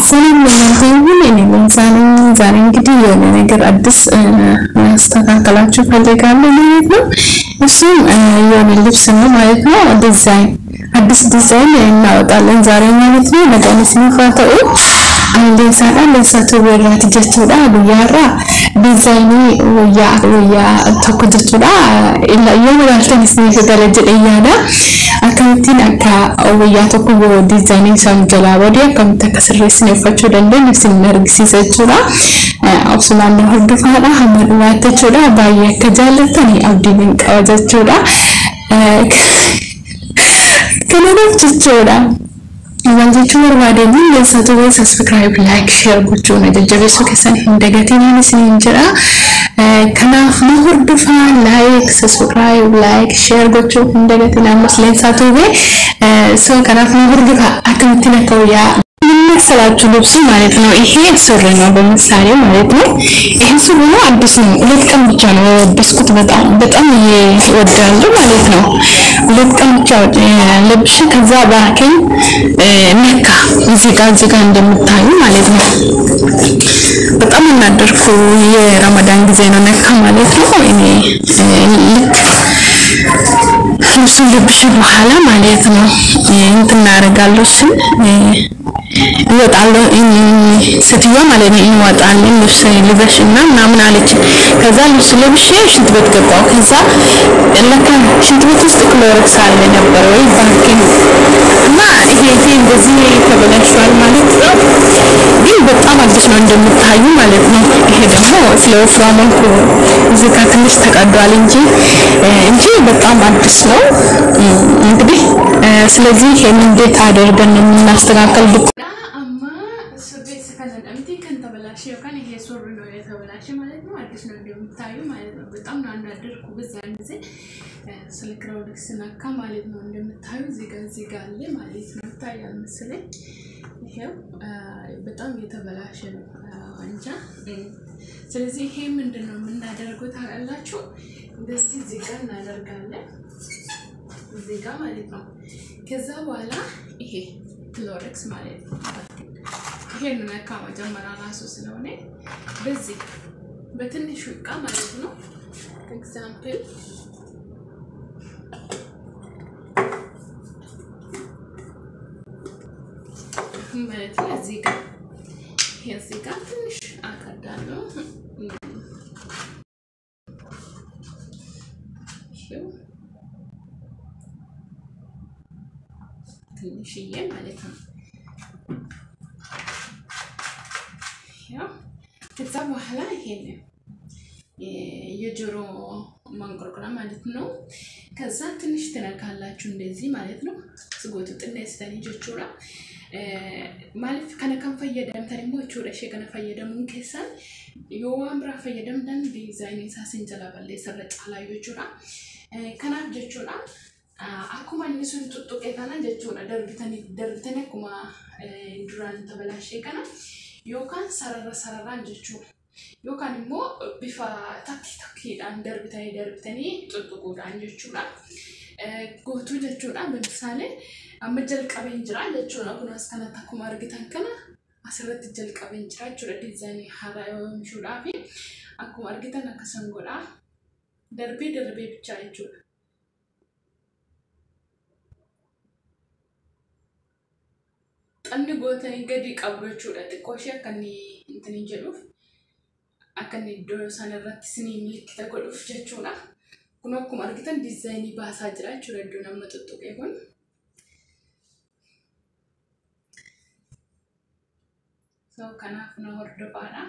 ሰላም ለእናንተ እኔ ለምሳሌ ዛሬ እንግዲህ የሆነ ነገር አዲስ ማስተካከላችሁ ፈልጋለሁ ማለት ነው። እሱም የሆነ ልብስ ነው ማለት ነው። ዲዛይን አዲስ ዲዛይን እናወጣለን ዛሬ ማለት ነው። መድኃኒት ሲፈታው አንዴ ሰዓት ለሰቱ ወራት ጀችዳ ቢያራ ዲዛይኑ ወያ ተኩጀችዳ ኢላ የወራልተን ስኒፍ ደረጀ እያዳ አካንቲን አካ ወያ ተኩ ዲዛይን ሰምጀላ ወዲያ ከምተ ከስሬስ ነፈቸው ደንደን ሲነርግሲሰችዳ አብሱላን ሁሉ ፋራ ሐመድ ዋተችዳ ባየ ከጃለተኒ አብዲን ቀወጀችዳ ከነደችችዳ wanjechuu barbaadeen leessatu subscribe like share gochuu na jajjabeessuu keessan hin dagatiin isin jira kanaaf nu hordofaa like subscribe like share gochuu hin dagatiin ammas leessatu so kanaaf nu hordofaa akkamitti nakawyaa ሰላችሁ ልብስ ማለት ነው ይሄ ሱሪ ነው በመሳሌ ማለት ነው ይሄ ሱሪ ነው አዲስ ነው ሁለት ቀን ብቻ ነው በስኩት በጣም ይወዳሉ ማለት ነው ሁለት ቀን ብቻ ልብስ ከዛ ባከኝ ነካ እዚህ ጋር እንደምታዩ ማለት ነው በጣም እናደርኩ የረመዳን ጊዜ ነው ነካ ማለት ነው እኔ ልክ እሱ ልብስ በኋላ ማለት ነው እንትና አረጋለሁ ስል ይወጣለው ስትዮ ማለት ነው ይወጣልን ልብስ ልበሽና ምናምን አለች ከዛ ልብስ ለብሼ ሽንት ቤት ገባው ከዛ ለካ ሽንት ቤት ውስጥ ክሎሮክስ አለ ነበር ወይ ባንኪን እና ይሄ እንደዚህ ተበላሽቷል ማለት ነው ግን በጣም አዲስ ነው እንደምታዩ ማለት ነው ይሄ ደግሞ ስለወፍራሙን እዚህ ጋር ትንሽ ተቀዷል እንጂ በጣም አዲስ ነው እንግዲህ ስለዚህ ይሄን እንዴት አድርገን እናስተካክል kan ይሄ ሱሪ ነው የተበላሸ ማለት ነው አዲስ ነው እንደምታዩ ማለት ነው በጣም ነው አንዳደርኩ በዛን ጊዜ ስለክራውድክስ ነካ ማለት ነው እንደምታዩ እዚህ ጋር አለ ማለት ነው ታያል መሰለኝ ይሄው በጣም የተበላሸ ነው አንጃ ስለዚህ ይሄ ምንድነው የምናደርገው ታላላችሁ እንደዚህ እዚህ ጋር እናደርጋለን እዚህ ጋር ማለት ነው ከዛ በኋላ ይሄ ክሎሮክስ ማለት ነው ይሄን ነካ መጀመሪያ ራሱ ስለሆነ በዚህ በትንሹ ዕቃ ማለት ነው ኤግዛምፕል ማለት ነው እዚህ ጋር ትንሽ አቀዳለሁ ትንሽዬ ማለት ነው ከዛ በኋላ ይሄን የጆሮ ማንቆርቆራ ማለት ነው ከዛ ትንሽ ተነካላችሁ እንደዚህ ማለት ነው ስጎቱ ጥንስ ተንጆቹራ ማለት ከነከም ፈየደም ተሪሞ ቹረሽ ከነፈየደም ከሰን የዋምራ ፈየደም ደን ዲዛይን ሳስንጀላ ባለ ሰረጫላ ይቹራ ከናፍ ጀቹራ አኩማ ንሱን ጥጥቄታና ጀቹራ ደርብተነ ኩማ ዱራን ተበላሽ ከና ዮካን ሰረራ ጀቹ ዮካን ሞ ቢፋ ታክቲክ ደርብተኒ ጥጥቁዳን ጀቹራ ጎቱ ጀቹራ በምሳሌ አመጀል ቀበንጅራ ጀቹራ ኩናስ ከነታኩማ አርግተን ከና አስረት ጀል ቀበንጅራ ቹራ ዲዛይን ሐራዮ ምሹራፊ አኩማ አርግተን ከሰንጎዳ ደርቤ ብቻ ጀቹራ anni gootani gadi qabrochuudha xiqqooshee akkanni intani jedhuuf akkanni iddoo san irratti sinii milikkita godhuuf jechuudha kun akkuma argitan dizaayinii baasaa jira jechuudha iddoo nama tuttuqee kun so kanaaf na hordofaadha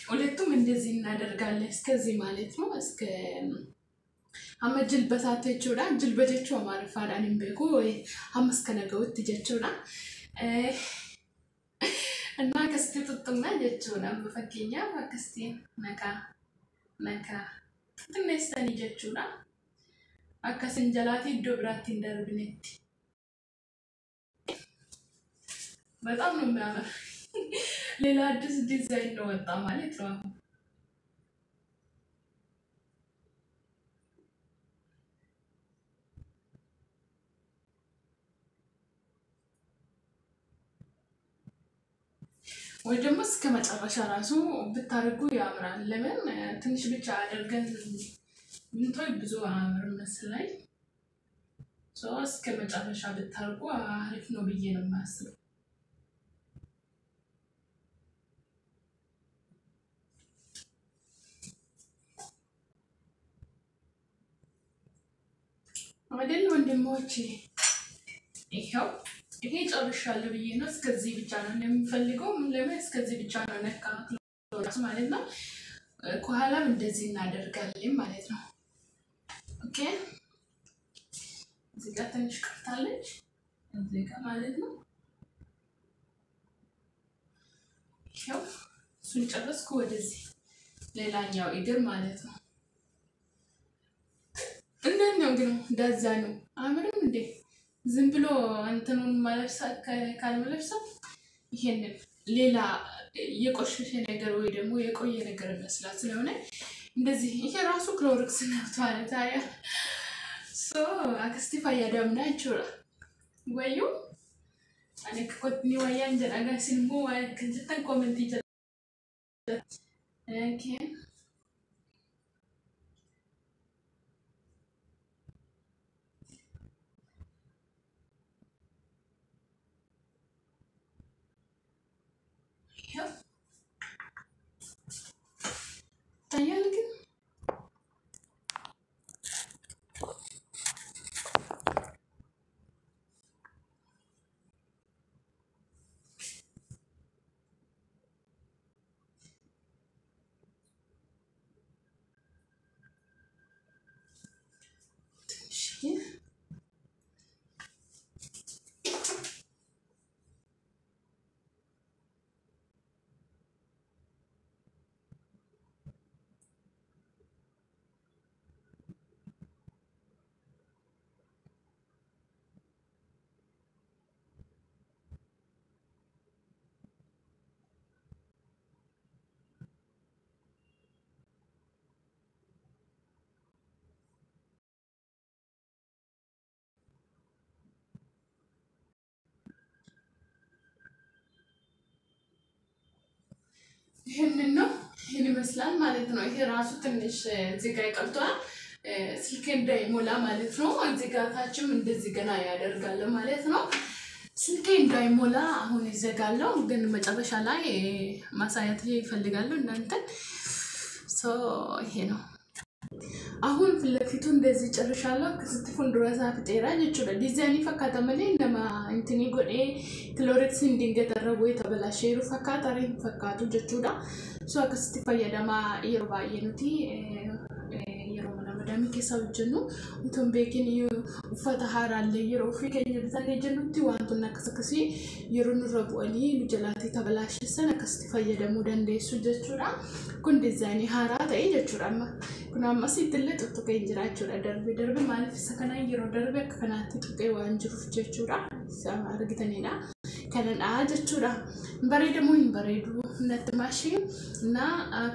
ሁለቱም እንደዚህ እናደርጋለን እስከዚህ ማለት ነው እስከ አመጅል በሳተችውዳ ጅልበጀቹ ማረፋዳን በቁ ወይ አምስት ከነገውት ትጀቹዳ እና ከስተጥጥና ጀቹና በፈኪኛ ማክስቲ ነካ ትነስተን ጀቹዳ አከሰንጀላቲ ዶብራት እንደርብነት በጣም ነው የሚያምር ሌላ አዲስ ዲዛይን ነው ወጣ ማለት ነው ወይ ደግሞ እስከ መጨረሻ ራሱ ብታረጉ ያምራል። ለምን ትንሽ ብቻ አድርገን እንቶይ ብዙ አምር መስላይ እስከ መጨረሻ ብታረጉ አሪፍ ነው ብዬ ነው የማስበው። አይደል ወንድሞቼ ይሄው ይሄ ጨርሻለሁ ብዬ ነው። እስከዚህ ብቻ ነው የምፈልገው። ለምን እስከዚህ ብቻ ነው ነካት ማለት ነው። ከኋላም እንደዚህ እናደርጋለን ማለት ነው። ኦኬ እዚህ ጋር ትንሽ ቀርታለች እዚህ ጋር ማለት ነው። ይሄው እሱን ጨረስኩ። ወደዚህ ሌላኛው እግር ማለት ነው። እንደኛው ግን ዳዛ ነው አምርም እንዴ ዝም ብሎ አንተኑን ማለብሳ ካልመለብሳ ይሄንን ሌላ የቆሸሸ ነገር ወይ ደግሞ የቆየ ነገር መስላት ስለሆነ እንደዚህ ይሄ ራሱ ክሎሮክስ ነው ታያ አክስቲ ፋያዳምና ይችላ ወዩ አኔ ከኮትኒ ወያ እንጀራ ሲልሞ ወይ ከንተን ኮሜንት ይችላል ኦኬ ታያለህ ይሄንን ነው ይሄን ይመስላል ማለት ነው። ይሄ ራሱ ትንሽ እዚህ ጋር ይቀርቷል ስልኬ እንዳይሞላ ማለት ነው። እዚህ ጋር ታችም እንደዚህ ገና ያደርጋል ማለት ነው። ስልኬ እንዳይሞላ አሁን ይዘጋለው ግን መጨረሻ ላይ ማሳየት ይፈልጋለሁ እናንተ ይሄ ነው። አሁን ፍለፊቱ እንደዚህ ጨርሻለሁ። ከስትፉን ድረስ አፍጤራ ይችላል ዲዛይን ፈካታ ማለት እንደማ እንትኒ ጎዴ ክሎሬክስ እንዲንገተረው የተበላሸ ፈካታ ፈካቱ ጀቹዳ አክስቲ ፈያዳማ ይርባየኑቲ madami kesa wajjanu uton beekin uffata haaraalle yeroo fi keenya bitanne jennutti wantoonni akkasii yeroo nurra bu'anii nu jalaatti tabalaashisan akkasitti fayyadamuu dandeessu jechuudha. Kun dizaayinii haaraa ta'e jechuudha. Kun ammas ittillee tuttuqee jiraachuudha. Darbe maaliif isa kana yeroo darbe akka kanaatti tuqee waan jiruuf jechuudha. Argitanidha. Kanadha jechuudha. Bareedamoo hin bareedu natti maashii na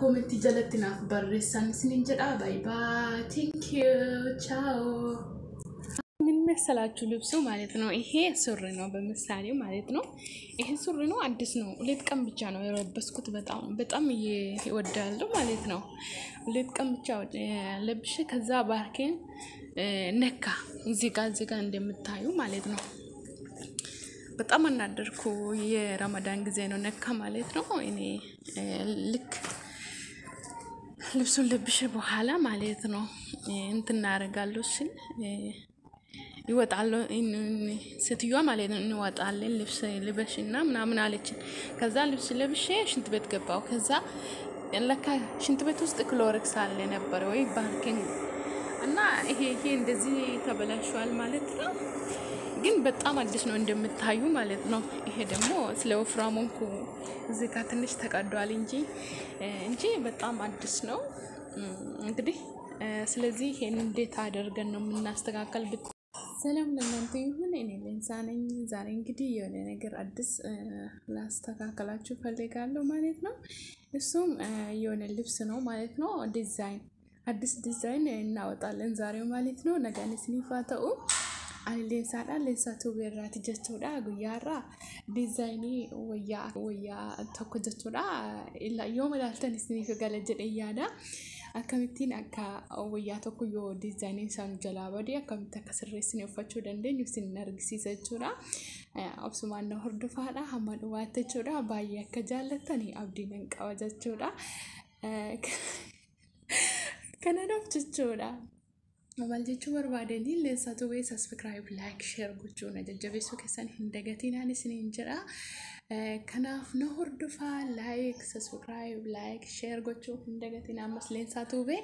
koomenti jalatti naaf barreessan isiniin jedha. Bye bye. Thank you. Ciao. ምን መሰላችሁ ልብሱ ማለት ነው። ይሄ ሱሪ ነው በመሳሌው ማለት ነው። ይሄ ሱሪ ነው አዲስ ነው። ሁለት ቀን ብቻ ነው የለበስኩት። በጣም ይወዳለሁ ማለት ነው። ሁለት ቀን ብቻ ለብሼ ከዛ ባርኬን ነካ እዚህ ጋር እንደምታዩ ማለት ነው። በጣም አናደርኩ የረመዳን ጊዜ ነው ነካ ማለት ነው። እኔ ልክ ልብሱን ለብሼ በኋላ ማለት ነው እንትን እናደርጋለሁ ሲል ይወጣሉ ሴትዮዋ ማለት ነው እንወጣለን ልብስ ልበሽና ምናምን አለችን። ከዛ ልብስ ለብሼ ሽንት ቤት ገባው። ከዛ ለካ ሽንት ቤት ውስጥ ክሎሮክስ አለ ነበር ወይ ባርኪንግ እና ይሄ እንደዚህ ተበላሽዋል ማለት ነው። ግን በጣም አዲስ ነው እንደምታዩ ማለት ነው። ይሄ ደግሞ ስለወፍራሙንኩ እዚህ ጋር ትንሽ ተቀዷል እንጂ በጣም አዲስ ነው። እንግዲህ ስለዚህ ይሄን እንዴት አድርገን ነው የምናስተካከል? ሰላም ለእናንተ ይሁን። እኔ ሌንሳ ነኝ። ዛሬ እንግዲህ የሆነ ነገር አዲስ ላስተካከላችሁ ፈልጋለሁ ማለት ነው። እሱም የሆነ ልብስ ነው ማለት ነው። አዲስ ዲዛይን እናወጣለን ዛሬው ማለት ነው። ነገ ንስኒፋተው Ani leensaatu beerraati jechuudha guyyaarraa diizaayinii wayyaa tokko jechuudha yoo ilaaltan isiniif gala jedhee yaada akkamittiin akka wayyaa tokko yoo diizaayiniin isaan jalaa badee akkamitti akka sirreessine uffachuu dandeenyu isin argisiisa jechuudha. Obsumaan na hordofaadha hamma dhumaatti jechuudha baay'ee akka jaallattanii abdiin qaba jechuudha. Kanaaf jechuudha. Maal jechuu barbaadanii leensaatu bee subscribe like share gochuun jajjabeessuu keessan hin dagatinaan isiniin jedha. Kanaaf na hordofaa like subscribe like share gochuu hin dagatinaan ammas leensaatu bee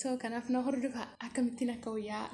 so kanaaf na hordofaa akkamittiin akka wayyaa